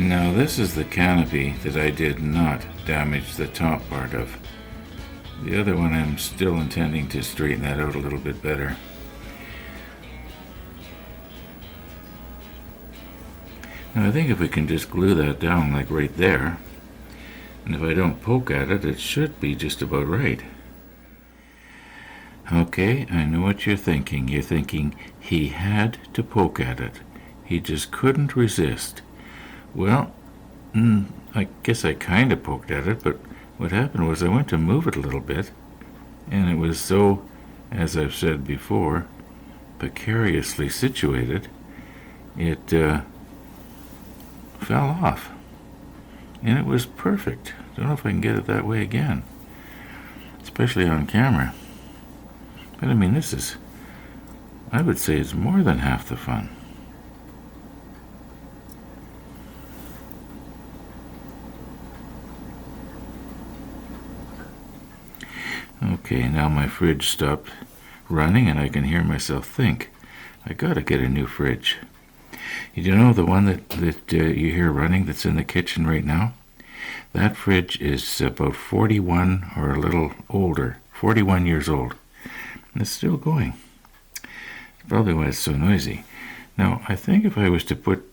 Now this is the canopy that I did not damage the top part of. The other one I'm still intending to straighten that out a little bit better. Now I think if we can just glue that down like right there, and if I don't poke at it, it should be just about right. Okay, I know what you're thinking. You're thinking he had to poke at it. He just couldn't resist. Well, I guess I kind of poked at it, but what happened was I went to move it a little bit, and it was so, as I've said before, precariously situated, it fell off. And it was perfect. Don't know if I can get it that way again, especially on camera. But I mean, this is, I would say it's more than half the fun. Okay, now my fridge stopped running and I can hear myself think, I gotta get a new fridge. You know the one that you hear running that's in the kitchen right now? That fridge is about 41 or a little older, 41 years old. And it's still going. Probably why it's so noisy. Now, I think if I was to put,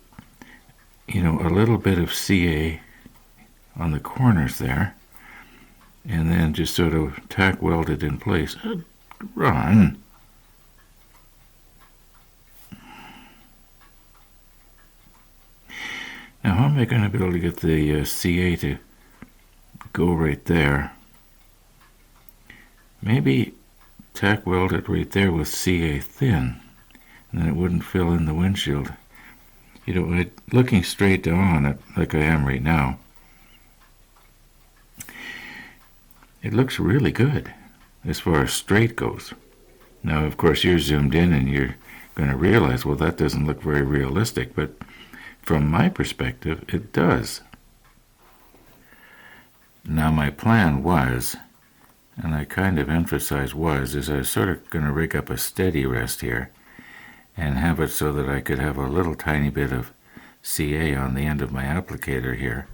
a little bit of CA on the corners there, and then just sort of tack weld it in place. Run! Now, how am I going to be able to get the CA to go right there? Maybe tack weld it right there with CA thin, and then it wouldn't fill in the windshield. Looking straight on it, like I am right now, it looks really good as far as straight goes. Now, of course, you're zoomed in and you're going to realize, well, that doesn't look very realistic, but from my perspective, it does. Now, my plan was, and I kind of emphasize was, is I was sort of going to rig up a steady rest here and have it so that I could have a little tiny bit of CA on the end of my applicator here,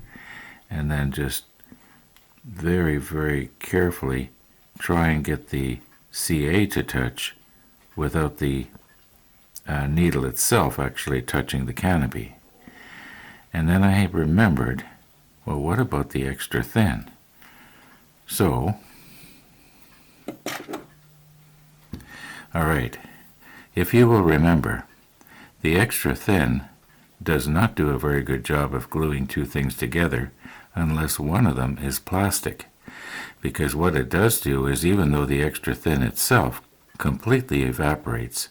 and then just very, very carefully try and get the CA to touch without the needle itself actually touching the canopy. And then I remembered, well, what about the extra thin? So, all right, if you will remember, the extra thin does not do a very good job of gluing two things together unless one of them is plastic. Because what it does do is, even though the extra thin itself completely evaporates,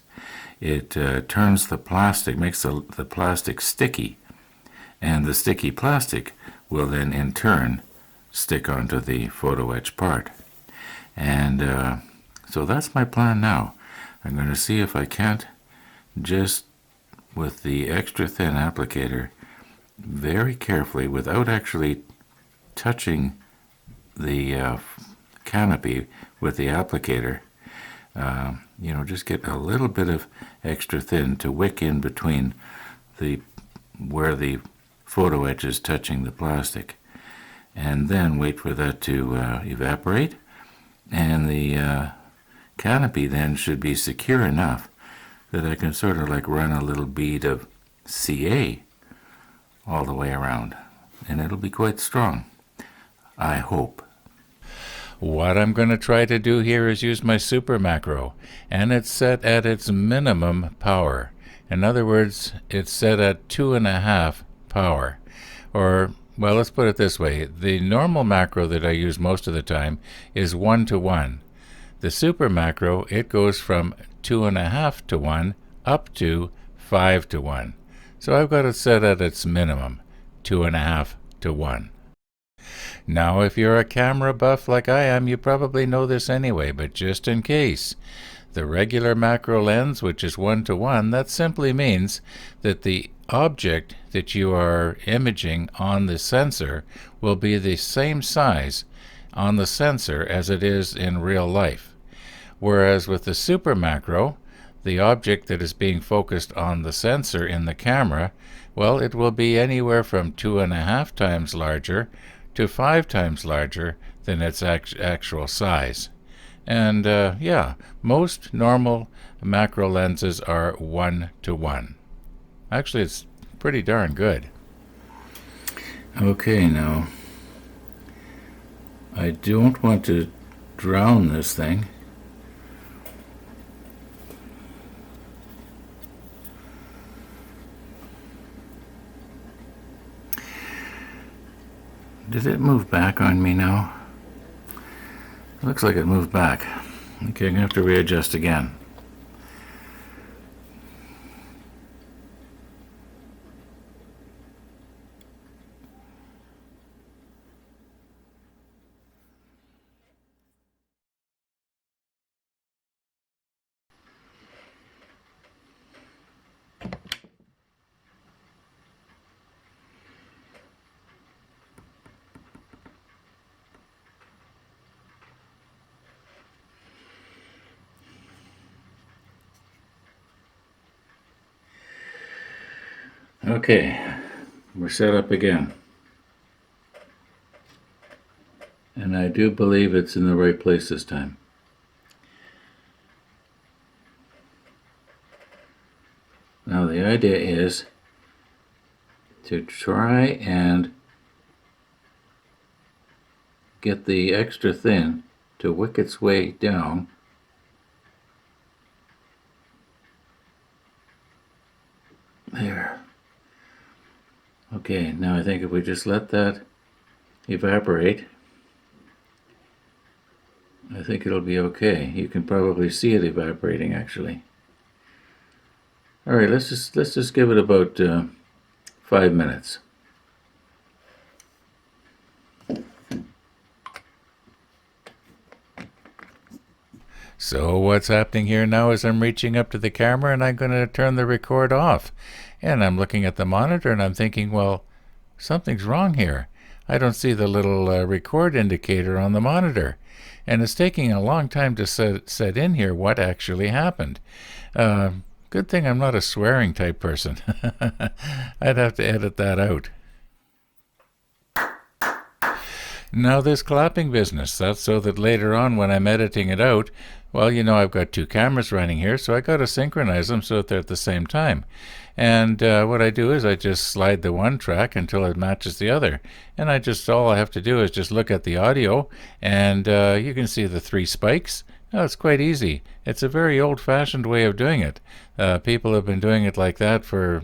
it turns the plastic, makes the plastic sticky, and the sticky plastic will then in turn stick onto the photo etch part. And so that's my plan now. I'm going to see if I can't, just with the extra thin applicator, very carefully, without actually touching the canopy with the applicator, just get a little bit of extra thin to wick in between where the photo etch is touching the plastic, and then wait for that to evaporate, and the canopy then should be secure enough that I can sort of like run a little bead of CA all the way around, and it'll be quite strong, I hope. What I'm going to try to do here is use my super macro, and it's set at its minimum power. In other words, it's set at 2.5 power. Or, well, let's put it this way. The normal macro that I use most of the time is 1:1. The super macro, it goes from 2.5 to 1 up to 5 to 1. So I've got it set at its minimum, 2.5 to 1. Now, if you're a camera buff like I am, you probably know this anyway, but just in case, the regular macro lens, which is 1:1, that simply means that the object that you are imaging on the sensor will be the same size on the sensor as it is in real life. Whereas with the super macro, the object that is being focused on the sensor in the camera, well, it will be anywhere from 2.5 times larger to 5 times larger than its actual size. And yeah, most normal macro lenses are 1:1. Actually, it's pretty darn good. Okay, now, I don't want to drown this thing. Did it move back on me now? It looks like it moved back. Okay, I'm going to have to readjust again. Okay, we're set up again. And I do believe it's in the right place this time. Now the idea is to try and get the extra thin to wick its way down there. Okay, now I think if we just let that evaporate, I think it'll be okay. You can probably see it evaporating actually. All right, let's just give it about 5 minutes. So what's happening here now is I'm reaching up to the camera and I'm going to turn the record off. And I'm looking at the monitor and I'm thinking, well, something's wrong here. I don't see the little record indicator on the monitor. And it's taking a long time to set in here what actually happened. Good thing I'm not a swearing type person. I'd have to edit that out. Now this clapping business, that's so that later on when I'm editing it out, well, you know, I've got 2 cameras running here, so I got to synchronize them so that they're at the same time. And what I do is I just slide the one track until it matches the other. And all I have to do is just look at the audio, and you can see the 3 spikes. Oh, it's quite easy. It's a very old-fashioned way of doing it. People have been doing it like that for,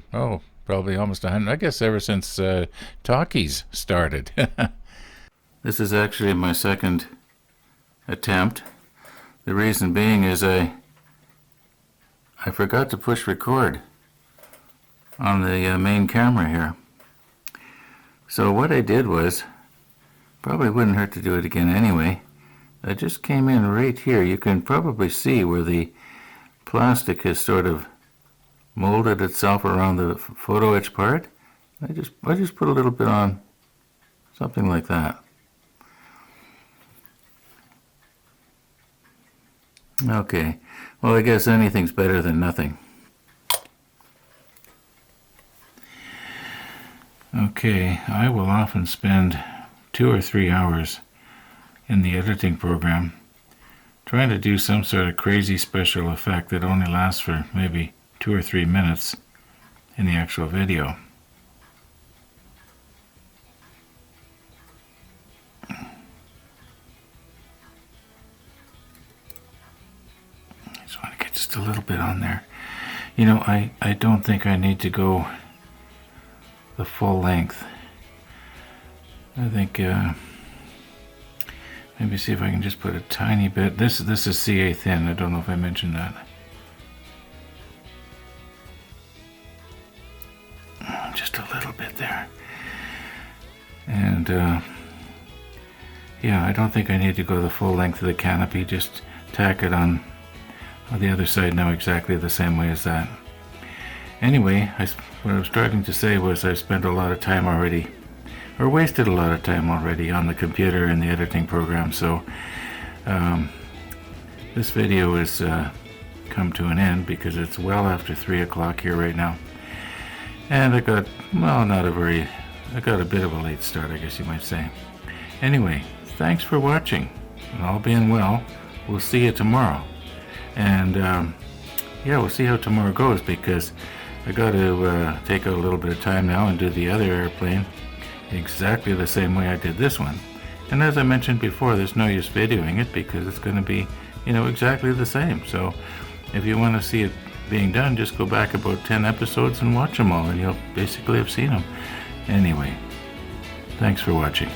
probably almost 100, I guess ever since talkies started. This is actually my second attempt. The reason being is I forgot to push record on the main camera here. So what I did was, probably wouldn't hurt to do it again anyway, I just came in right here. You can probably see where the plastic has sort of molded itself around the photo etch part. I just put a little bit on, something like that. Okay, well, I guess anything's better than nothing. Okay, I will often spend 2 or 3 hours in the editing program trying to do some sort of crazy special effect that only lasts for maybe 2 or 3 minutes in the actual video. Just a little bit on there. You know, I don't think I need to go the full length. I think maybe see if I can just put a tiny bit. This is CA thin. I don't know if I mentioned that. Just a little bit there. And yeah, I don't think I need to go the full length of the canopy. Just tack it on the other side now exactly the same way as that. Anyway, what I was starting to say was I spent a lot of time already, or wasted a lot of time already on the computer in the editing program, so this video is come to an end because it's well after 3 o'clock here right now. And I got a bit of a late start, I guess you might say. Anyway, thanks for watching. And all being well, we'll see you tomorrow. And we'll see how tomorrow goes, because I got to take out a little bit of time now and do the other airplane exactly the same way I did this one. And as I mentioned before, there's no use videoing it because it's going to be, exactly the same. So if you want to see it being done, just go back about 10 episodes and watch them all, and you'll basically have seen them. Anyway, thanks for watching.